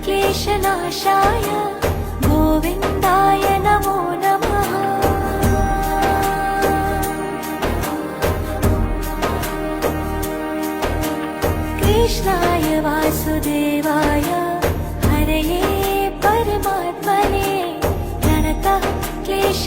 क्लेशनाशाय गोविन्दाय नमो नमः। कृष्णाय वासुदेवाय हरये परमात्मने प्रणतः क्लेश